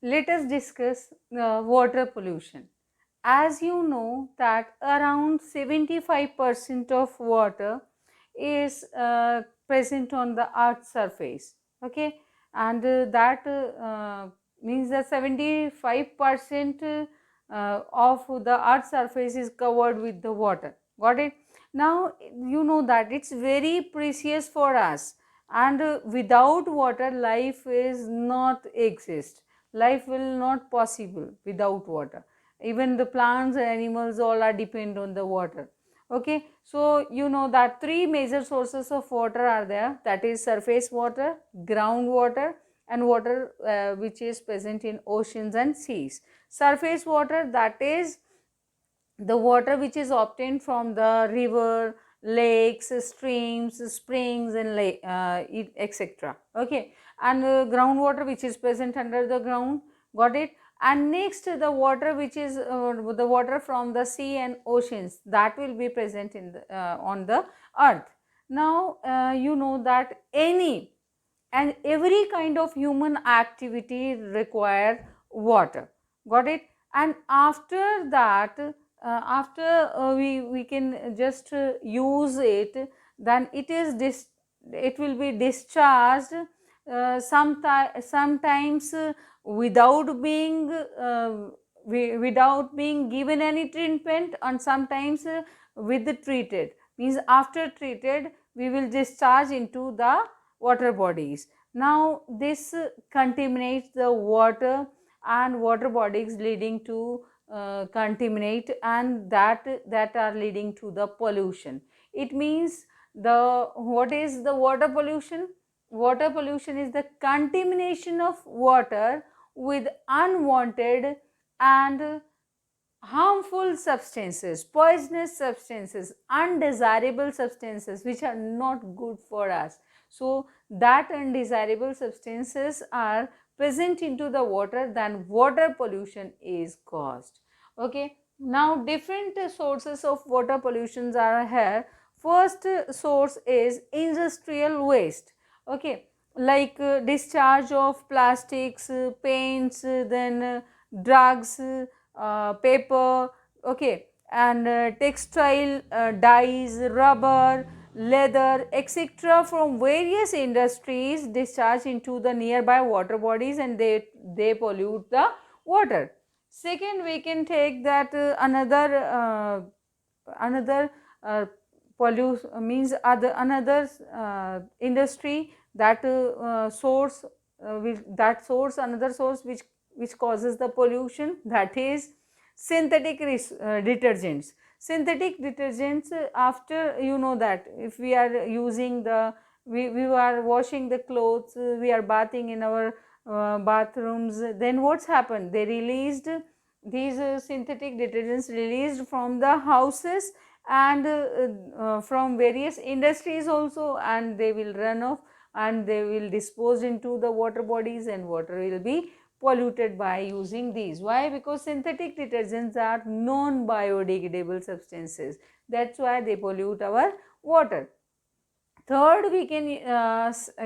let us discuss water pollution. As you know that around 75% of water is present on the earth's surface, okay, and that means that 75% of the earth's surface is covered with the water. Got it? Now you know that it's very precious for us, and without water life is not exist, life will not possible without water. Even the plants and animals all are depend on the water. Okay, so you know that three major sources of water are there, that is surface water, groundwater, and water which is present in oceans and seas. Surface water, that is the water which is obtained from the river, lakes, streams, springs, and etc. Okay, and groundwater which is present under the ground. Got it? And next, the water which is the water from the sea and oceans, that will be present in the, on the earth. Now you know that any and every kind of human activity require water. Got it? And after that, after we can just use it, then it will be discharged sometimes without being without being given any treatment, and sometimes with the treated, means after treated we will discharge into the water bodies. Now this contaminates the water, and water bodies leading to contaminate, and that are leading to the pollution. It means the what is the water pollution? Water pollution is the contamination of water with unwanted and harmful substances, poisonous substances, undesirable substances which are not good for us. So that undesirable substances are present into the water, then water pollution is caused. Okay, now different sources of water pollutions are here. First source is industrial waste. Okay, like discharge of plastics, paints, then drugs, paper, okay, and textile dyes, rubber, leather, etc. from various industries discharge into the nearby water bodies, and they pollute the water. Second, we can take that another pollute means other another industry that source that source another source which causes the pollution, that is synthetic detergents. Synthetic detergents, after you know that if we are using the we are washing the clothes, we are bathing in our bathrooms, then what's happened, they released these synthetic detergents released from the houses and from various industries also, and they will run off and they will dispose into the water bodies, and water will be polluted by using these. Why? Because synthetic detergents are non biodegradable substances, that's why they pollute our water. Third, we can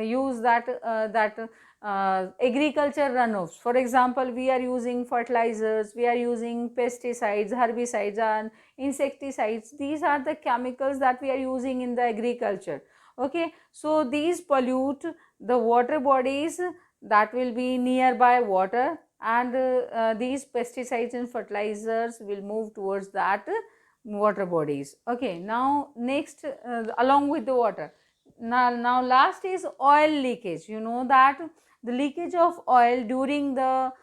use that agriculture runoffs. For example, we are using fertilizers, we are using pesticides, herbicides, and insecticides. These are the chemicals that we are using in the agriculture. Okay, so these pollute the water bodies that will be nearby water, and these pesticides and fertilizers will move towards that water bodies. Okay, now next, along with the water, now last is oil leakage. You know that the leakage of oil during the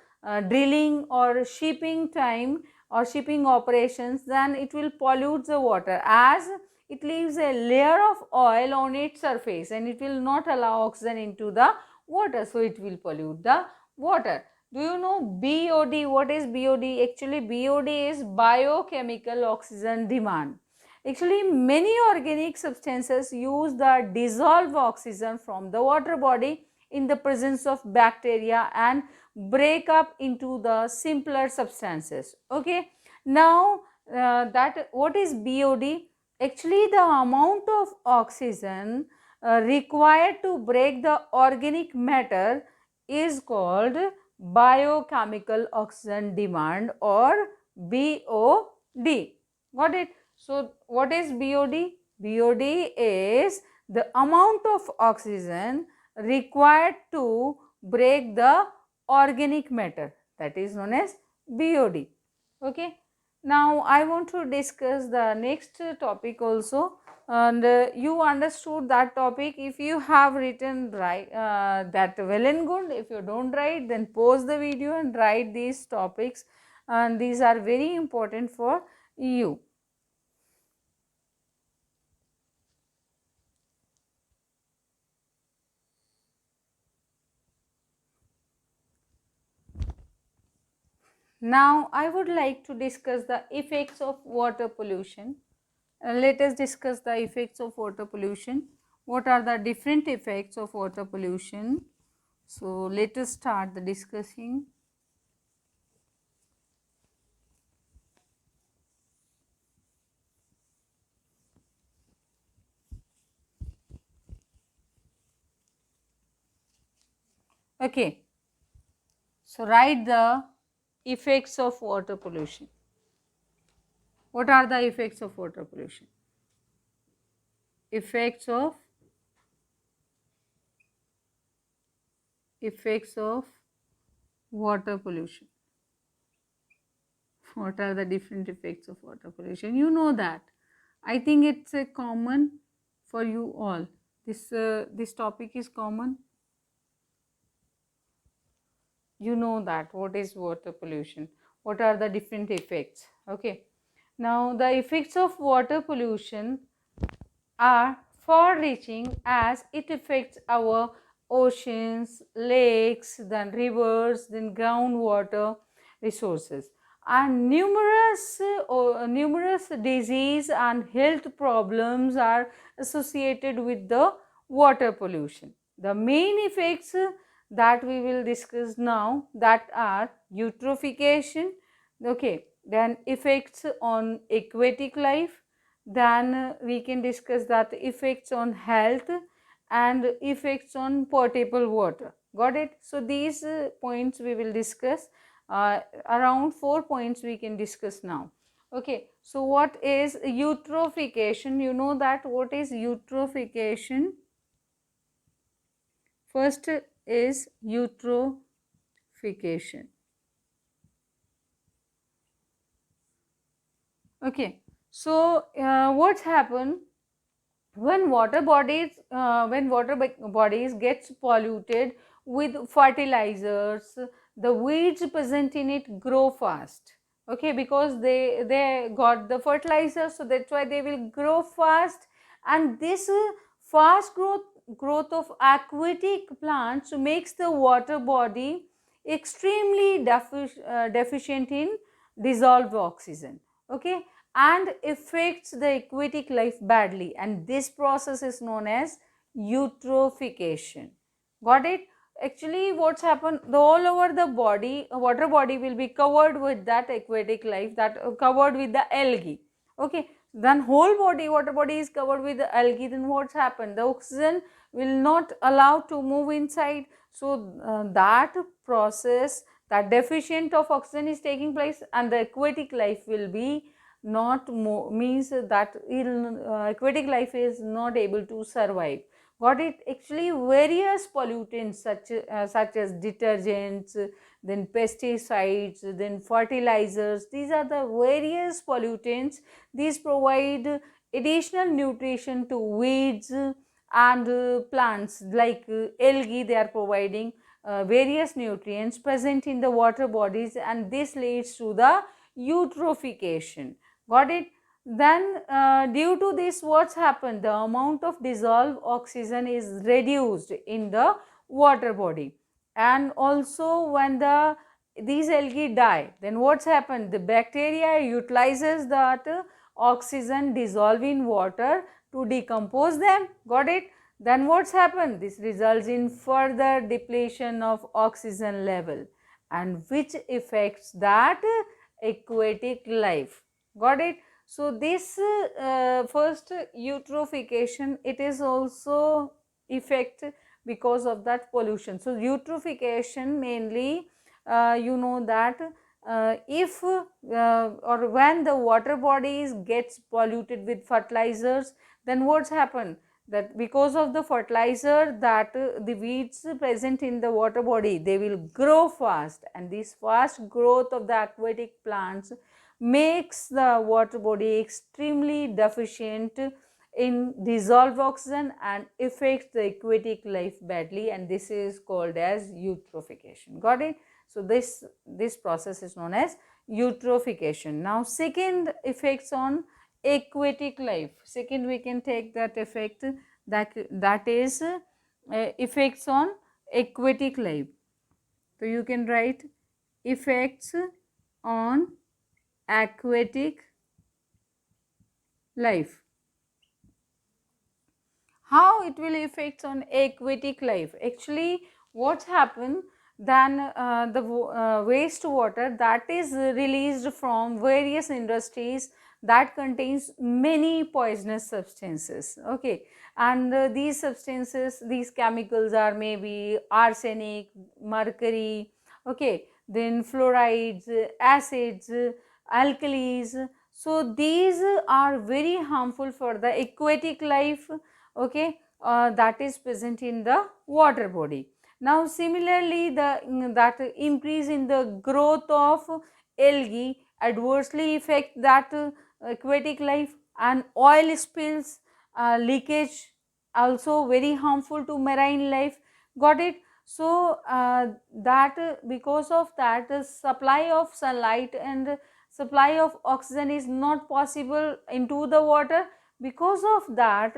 drilling or shipping time or shipping operations, then it will pollute the water, as it leaves a layer of oil on its surface and it will not allow oxygen into the water, so it will pollute the water. Do you know BOD? What is BOD? Actually BOD is biochemical oxygen demand. Actually, many organic substances use the dissolved oxygen from the water body in the presence of bacteria and break up into the simpler substances. Okay. Now, that what is BOD? Actually, the amount of oxygen required to break the organic matter is called biochemical oxygen demand, or BOD. Got it? So what is BOD? BOD is the amount of oxygen required to break the organic matter, that is known as BOD. Okay. Now I want to discuss the next topic also, and you understood that topic. If you have written right, that well and good. If you don't write, then pause the video and write these topics, and these are very important for you. Now I would like to discuss the effects of water pollution. Let us discuss the effects of water pollution. What are the different effects of water pollution? So let us start the discussing. Okay. So write the effects of water pollution. What are the effects of water pollution? Effects of water pollution. What are the different effects of water pollution? You know that. I think it's a common for you all. This topic is common. You know that what is water pollution, what are the different effects. Okay. Now the effects of water pollution are far reaching as it affects our oceans, lakes, then rivers, then groundwater resources, and numerous disease and health problems are associated with the water pollution. The main effects that we will discuss now, that are eutrophication, okay, then effects on aquatic life, then we can discuss that effects on health and effects on potable water. Got it? So these points we will discuss. Around 4 points we can discuss now. Okay. So what is eutrophication? You know that what is eutrophication? First is eutrophication. Okay. So what's happened when water bodies gets polluted with fertilizers, the weeds present in it grow fast. Okay, because they got the fertilizer, so that's why they will grow fast. And this fast growth of aquatic plants makes the water body extremely deficient in dissolved oxygen. Okay, and affects the aquatic life badly, and this process is known as eutrophication. Got it? Actually what's happened, the all over the body, water body will be covered with that aquatic life, that covered with the algae. Okay, then whole body, water body is covered with the algae, then what's happened, the oxygen will not allow to move inside. So that process, that deficient of oxygen is taking place, and the aquatic life will be not means that aquatic life is not able to survive. Got it? Actually various pollutants such as detergents, then pesticides, then fertilizers, these are the various pollutants. These provide additional nutrition to weeds and plants, like algae. They are providing various nutrients present in the water bodies, and this leads to the eutrophication. Got it? Then due to this, what's happened, the amount of dissolved oxygen is reduced in the water body. And also when these algae die, then what's happened, the bacteria utilizes that oxygen dissolved in water to decompose them. Got it? Then what's happened, this results in further depletion of oxygen level, and which affects that aquatic life. Got it? So this first eutrophication, it is also effect because of that pollution. So eutrophication mainly you know that if or when the water bodies gets polluted with fertilizers, then what's happened, that because of the fertilizer that the weeds present in the water body, they will grow fast, and this fast growth of the aquatic plants makes the water body extremely deficient in dissolved oxygen and affects the aquatic life badly, and this is called as eutrophication. Got it? So this process is known as eutrophication. Now second effects on aquatic life, second we can take that effect, that is effects on aquatic life. So you can write effects on aquatic life. How it will affect on aquatic life? Actually what's happened, then the wastewater that is released from various industries that contains many poisonous substances, okay, and these substances, these chemicals are maybe arsenic, mercury, okay, then fluorides, acids, alkalis. So these are very harmful for the aquatic life, okay, that is present in the water body. Now similarly that increase in the growth of algae adversely affect that aquatic life, and oil spills, leakage also very harmful to marine life. Got it? So that because of that supply of sunlight and supply of oxygen is not possible into the water, because of that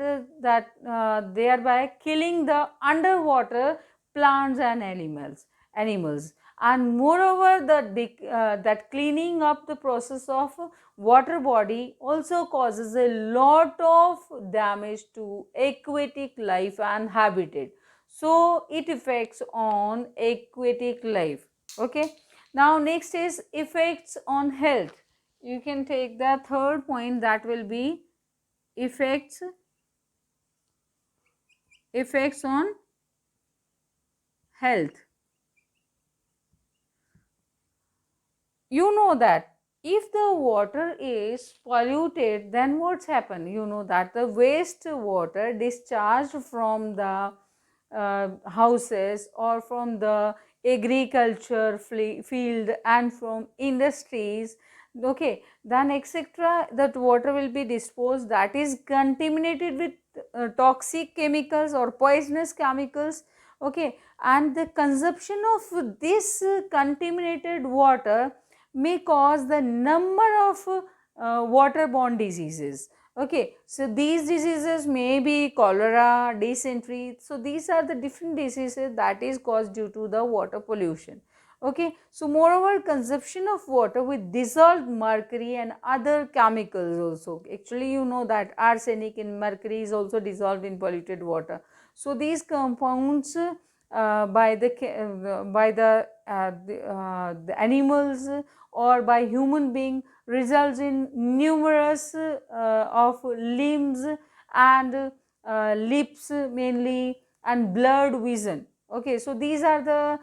thereby killing the underwater plants and animals. And moreover that cleaning up the process of water body also causes a lot of damage to aquatic life and habitat, so it affects on aquatic life. Okay, now next is effects on health. You can take the third point, that will be effects on health. You know that if the water is polluted, then what's happened? You know that the waste water discharged from the houses or from the agriculture field and from industries, okay, then etc., that water will be disposed, that is contaminated with toxic chemicals or poisonous chemicals, okay, and the consumption of this contaminated water may cause the number of waterborne diseases. Okay, so these diseases may be cholera, dysentery. So these are the different diseases that is caused due to the water pollution. Okay, so moreover consumption of water with dissolved mercury and other chemicals also. Actually you know that arsenic and mercury is also dissolved in polluted water. So these compounds the animals or by human being results in numerous of limbs and lips mainly, and blurred vision. Okay, so these are the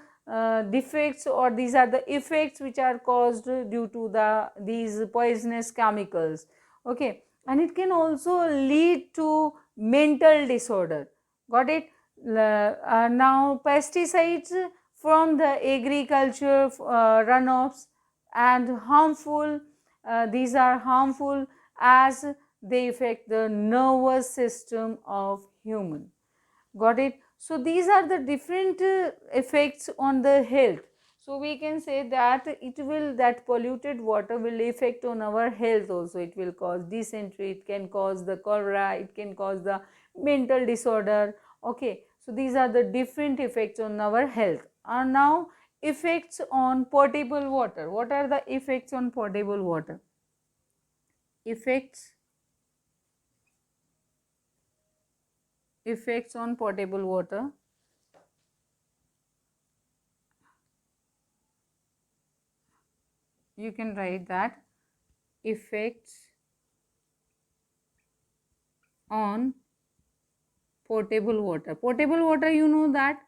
defects or these are the effects which are caused due to these poisonous chemicals. Okay, and it can also lead to mental disorder. Got it? Now pesticides from the agriculture runoffs and harmful, these are harmful as they affect the nervous system of human. Got it? So these are the different effects on the health. So we can say that that polluted water will affect on our health also. It will cause dysentery, it can cause the cholera, it can cause the mental disorder. Okay, so these are the different effects on our health. And now effects on potable water. What are the effects on potable water? Effects on potable water. You can write that effects on potable water. Potable water, you know that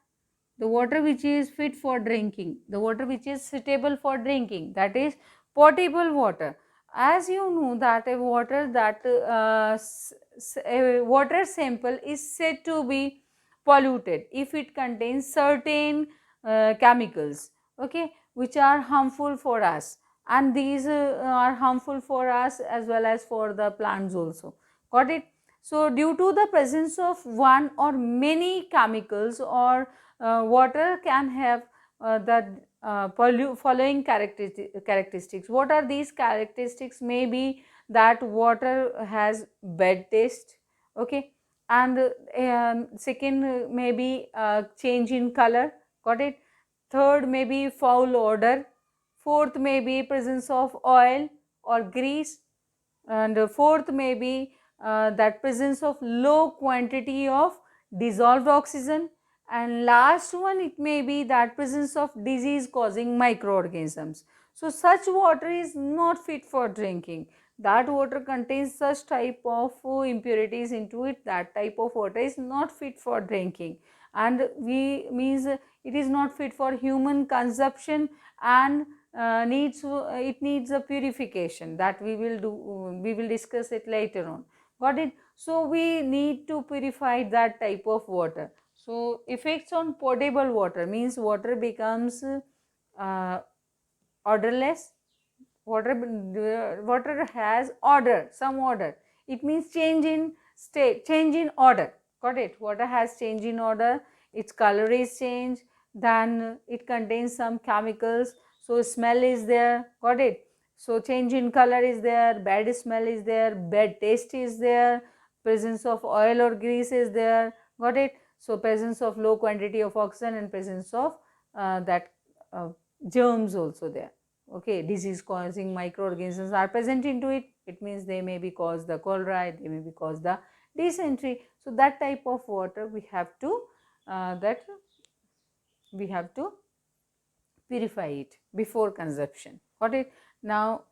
the water which is fit for drinking, the water which is suitable for drinking, that is potable water. As you know that a water that a water sample is said to be polluted if it contains certain chemicals, okay, which are harmful for us, and these are harmful for us as well as for the plants also. Got it? So due to the presence of one or many chemicals, or water can have the following characteristics. What are these characteristics? Maybe that water has bad taste, okay, and second maybe change in color. Got it? Third maybe foul odor. Fourth maybe presence of oil or grease, and fourth may be that presence of low quantity of dissolved oxygen, and last one it may be that presence of disease causing microorganisms. So such water is not fit for drinking. That water contains such type of impurities into it, that type of water is not fit for drinking, and we means it is not fit for human consumption, and it needs a purification that we will do, we will discuss it later on. Got it? So we need to purify that type of water. So effects on potable water means water becomes odorless. Water has order, some order. It means change in state, change in order. Got it? Water has change in order, its color is changed, then it contains some chemicals, so smell is there. Got it? So change in color is there, bad smell is there, bad taste is there, presence of oil or grease is there. Got it? So presence of low quantity of oxygen and presence of that germs also there. Okay, disease causing microorganisms are present into it. It means they may be cause the cholera, they may be cause the dysentery. So that type of water we have to purify it before consumption. Got it? Now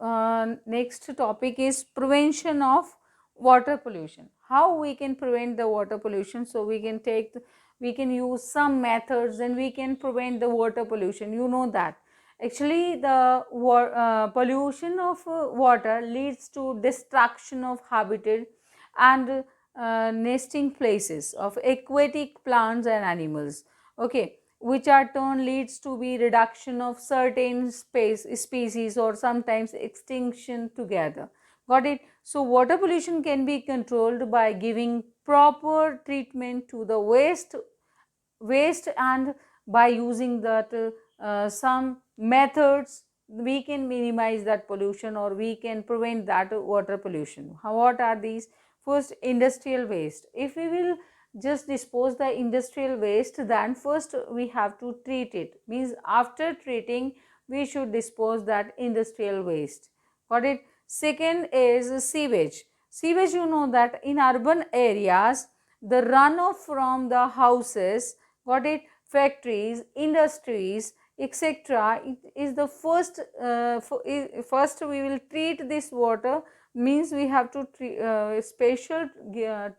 next topic is prevention of water pollution. How we can prevent the water pollution? So we can use some methods and we can prevent the water pollution. You know that actually the pollution of water leads to destruction of habitat and nesting places of aquatic plants and animals, okay, which are turn leads to be reduction of certain species or sometimes extinction together. Got it? So water pollution can be controlled by giving proper treatment to the waste and by using that some methods we can minimize that pollution or we can prevent that water pollution. What are these? First, industrial waste. If we will just dispose the industrial waste, then first we have to treat it, means after treating we should dispose that industrial waste. Got it? Second is sewage. Sewage, you know that in urban areas the runoff from the houses, got it, factories, industries, etc., it is the first first we will treat this water, means we have to special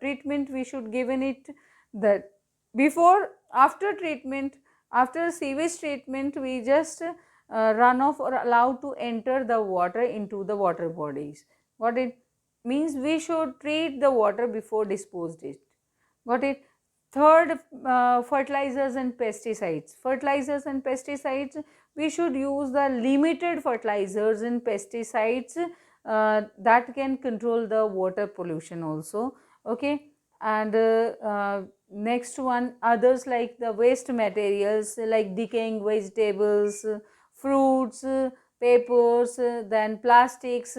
treatment we should given it, that before after treatment, after sewage treatment we just runoff or allowed to enter the water into the water bodies. What it means, we should treat the water before disposed it. Got it? Third, fertilizers and pesticides. Fertilizers and pesticides, we should use the limited fertilizers and pesticides that can control the water pollution also. Okay, and next one, others like the waste materials like decaying vegetables, fruits, papers, then plastics,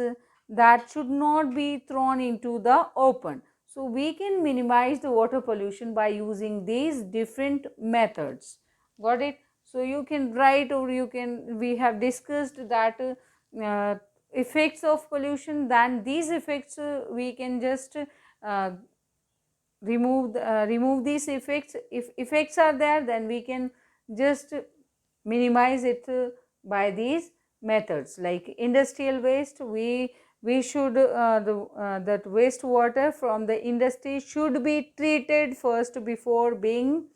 that should not be thrown into the open. So we can minimize the water pollution by using these different methods. Got it? So you can write, or you can, we have discussed that effects of pollution, then these effects we can just remove these effects. If effects are there, then we can just minimize it by these methods. Like industrial waste, we should that wastewater from the industry should be treated first before being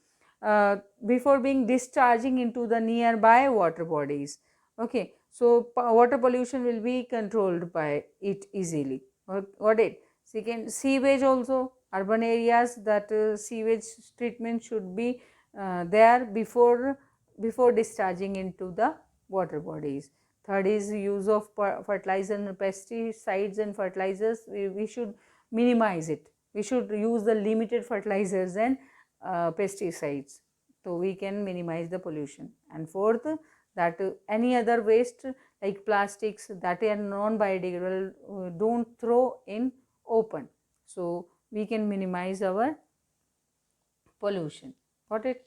before being discharging into the nearby water bodies. Okay, so water pollution will be controlled by it easily. Got it? Second, sewage also, urban areas, that sewage treatment should be there before discharging into the water bodies. Third is use of fertilizer and pesticides and fertilizers. We should minimize it. We should use the limited fertilizers and pesticides, so we can minimize the pollution. And fourth, that any other waste like plastics that are non biodegradable, don't throw in open, so we can minimize our pollution. Got it?